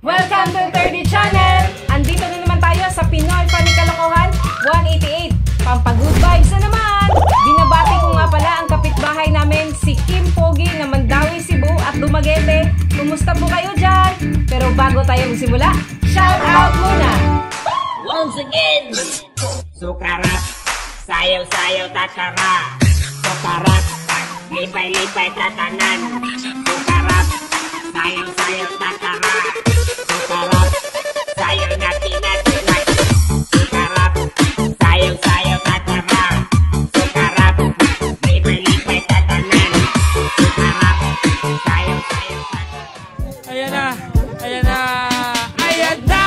Welcome to 30 Channel! Andito na naman tayo sa Pinoy Funny Kalokohan 188. Pampagood vibes na naman! Binabati ko nga pala ang kapitbahay namin, si Kim Pogi na Mandawi, Cebu at Dumaguete. Kumusta po kayo dyan? Pero bago tayo magsimula, shout out muna! Once again! Sukarat, sayaw-sayaw tatara. Sukarat, lipay-lipay tatanan. Sukarat, sayaw-sayaw tatara. Sukarat, sayaw natin-natin. Sukarat, sayaw-sayaw tatara. Sukarat, lipay-lipay tatanan. Sukarat, sayaw-sayaw tatara. Ayan na! Ayan na! Ayan na!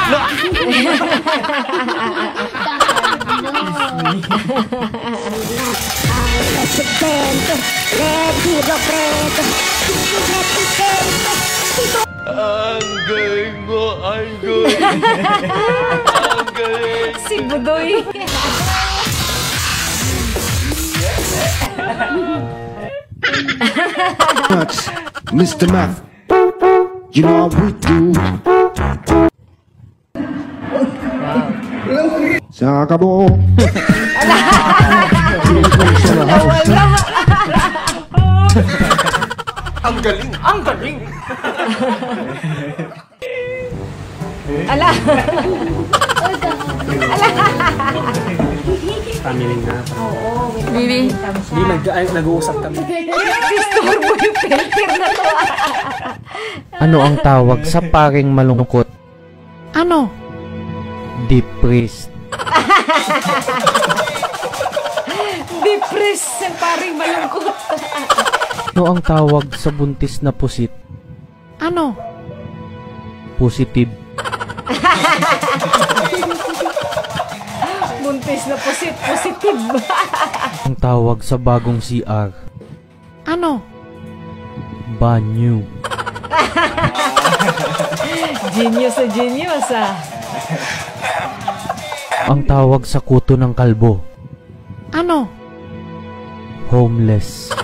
Ang galing mo, ang galing. Ang galing. Si Budoy! Much, Mr. Math. You know how we do. Sa kabo. Ang galing, ang galing. Ala! Family na. Oo, Hindi, nag-uusap kami. Restore mo yung filter na to. Ano ang tawag sa paring malungkot? Ano? Depressed. Depressed sa paring malungkot. Ano ang tawag sa buntis na pusit? Ano? Positive. Buntis na positive. Ang tawag sa bagong CR? Ano? Banyo. Genius na genius ah. Ang tawag sa kuto ng kalbo? Ano? Homeless.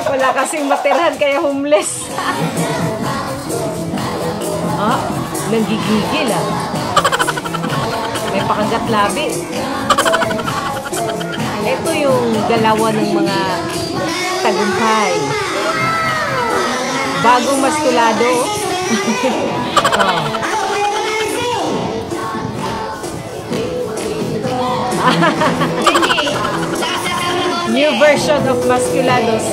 Wala kasing matirhan kaya homeless. Ah, nanggigigil ah. May pakagat labi. Ito yung galawan ng mga tagumpay. Bagong mastulado. Oh. New version of Masculados.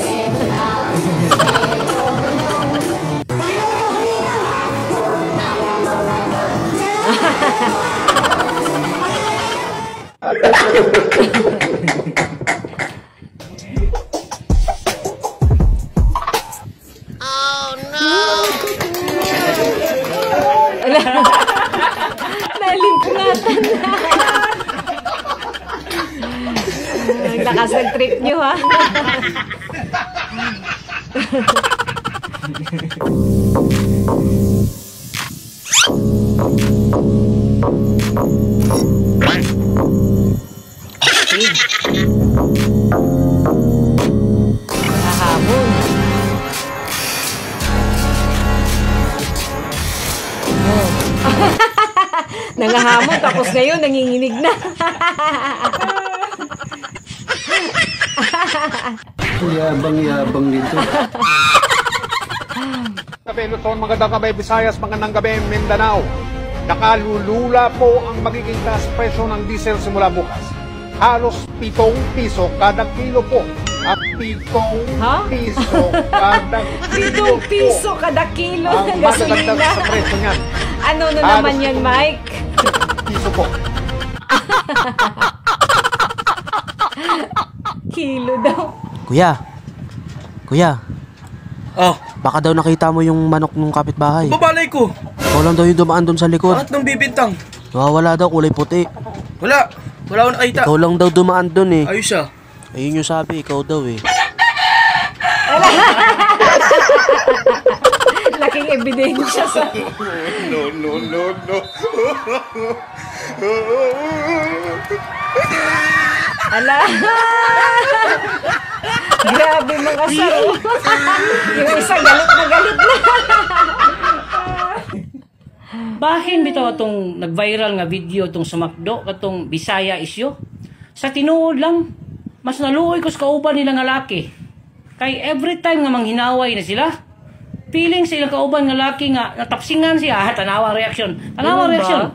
Oh no! Nalimpungatan na. Lakas ng trip nyo ha. Nahamon. Nangahamon tapos ngayon nanginginig na. Yabang-yabang nito. Gabi Luzon, magandang gabi Visayas, magandang gabi Mindanao. Nakalulula po ang magiging taas presyo ng diesel simula bukas. Halos 7 piso kada kilo po. At 7 piso kada kilo 7 piso kada kilo ang ng madagdag gasolina. sa presyo niyan. Ano na naman yan, Mike? Piso po. Kilo daw. Kuya. Oh, Baka daw nakita mo yung manok ng kapitbahay. babalay ko. Ikaw lang daw yung dumaan doon sa likod. Bakit nang bibintang? Nawawala daw, kulay puti. Wala akong nakita. Ikaw lang daw dumaan doon eh. Ayos siya. Ayun yung sabi, ikaw daw eh. Laking ebidensya sa... No. Ala! Grabe mga saro. Yung isa galit na galit na. Bahin bitaw atong nag-viral nga video tong sumakdo katong Bisaya isyo. Sa tinuod lang, mas naluoy ko sa kauban nila nga laki. Kay every time nga manghinaway na sila, feeling sa ilang kauban nga laki nga natapsingan siya. Tanawang reaksyon. Tanawang reaksyon.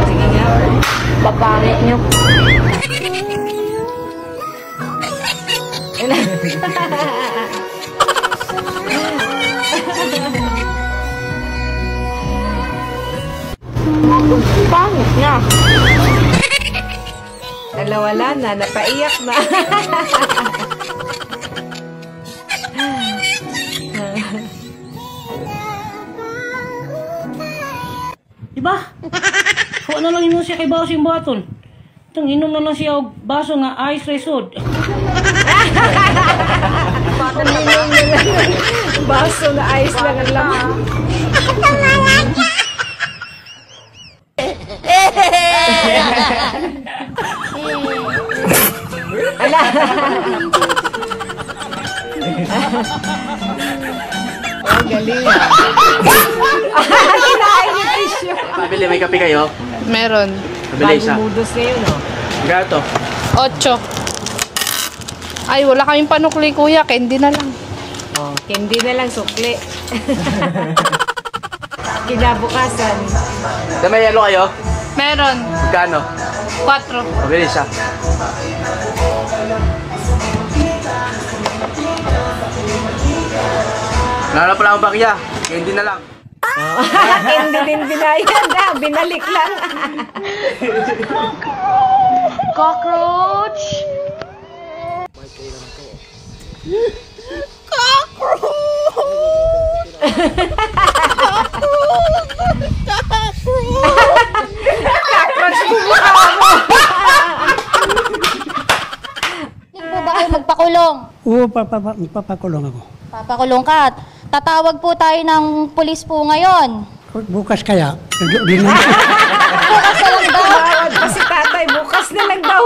Sige nga. Papangit nyo. Pangit niya. Wala na, napaiyak na. Diba? Kung ano lang inom siya kay bawas yung baton. Itong inom na lang siya og baso nga ice resod. Inom na lang. Baso na ice lang ang laman. Ala. Oh, galing. Kinain yung tissue. Pabili, may kape kayo? Meron. Pabili isa. Bagong mudos ngayon, oh. Gato. 8. Ay, wala kaming panukli, kuya. Candy na lang. Oh, candy na lang, sukli. Kinabukasan. May yelo kayo? Meron. Magkano? 4. Pabili isa. Nala pala akong bakya. Candy na lang. Candy din binayad, binalik lang. Cockroach! Cockroach bumukha mo. Hindi po ba kayo magpakulong? Oo, papakulong ako. Papakulong ka. Tatawag po tayo ng pulis po ngayon. Bukas kaya. Bukas na lang daw. Tawag pa si tatay, bukas na lang daw.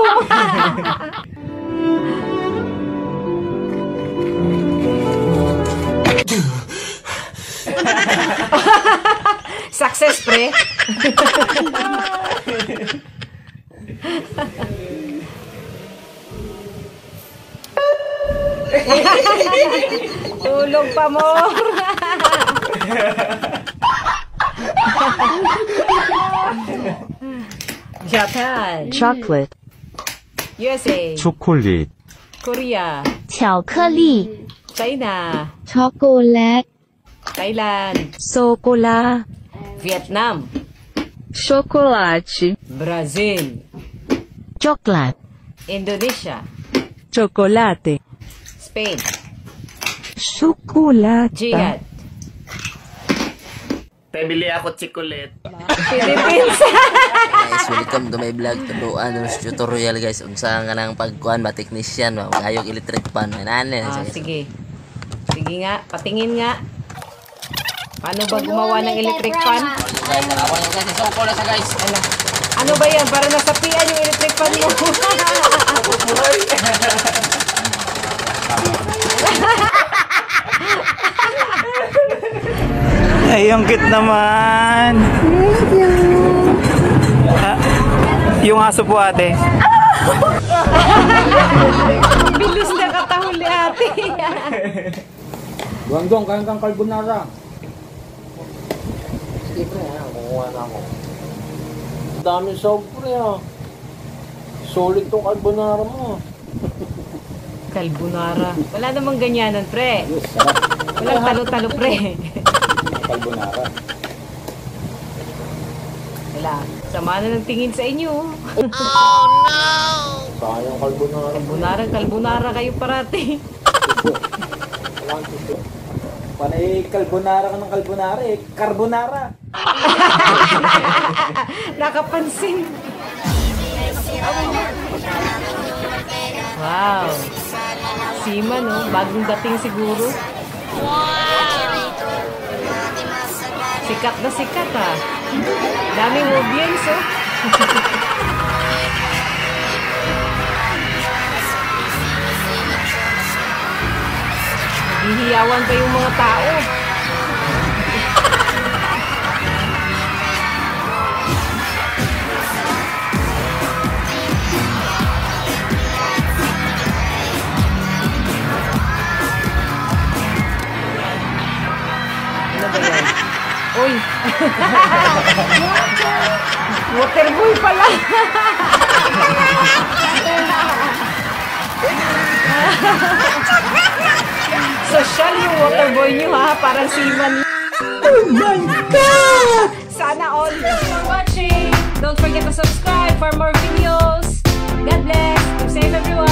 Success, pre. Tulog pa mo. Japan. Chocolate. USA. 초콜릿. Korea. 巧克力 China. 초콜릿 Thailand. 소콜라 Vietnam. 초콜릿 Brazil. 초콜릿 Indonesia. 초콜라테 Spain. 초콜릿 Jihad. Pabili ako chikulit. Philippines. Guys, welcome to my vlog. Tuduan ng tutorial guys. Unsa nga nang pagkuan ba technician ba magayog electric fan manane. Sige. Sige nga, patingin nga. Paano ba gumawa ng electric fan? Ano ba yan? Para nasapian yung electric fan mo. Ay, yung cute naman. Thank you. Yung aso po ate. Bilis na katahuli ate. Gwanggong, kayang kang carbonara. Sige pre, kukuha na ako. Dami sawag pre ha. Solid tong carbonara mo. Carbonara. Wala namang ganyanan pre. Walang talo-talo pre. Carbonara. Wala. Sama na ng tingin sa inyo. Oh no! Sayang carbonara. Carbonara kayo parati. Panay carbonara ka ng carbonara eh. Carbonara. Nakapansin. Wow. Sima no? Bagong dating siguro. Sikat na sikat ha. Daming audience oh. Hihiyawan pa yung mga tao. Ano ba yan? Uy! Waterboy pala! Social yung waterboy nyo ha, parang siman. Oh my God! Sana all. Thanks for watching. Don't forget to subscribe for more videos. God bless. Keep safe everyone.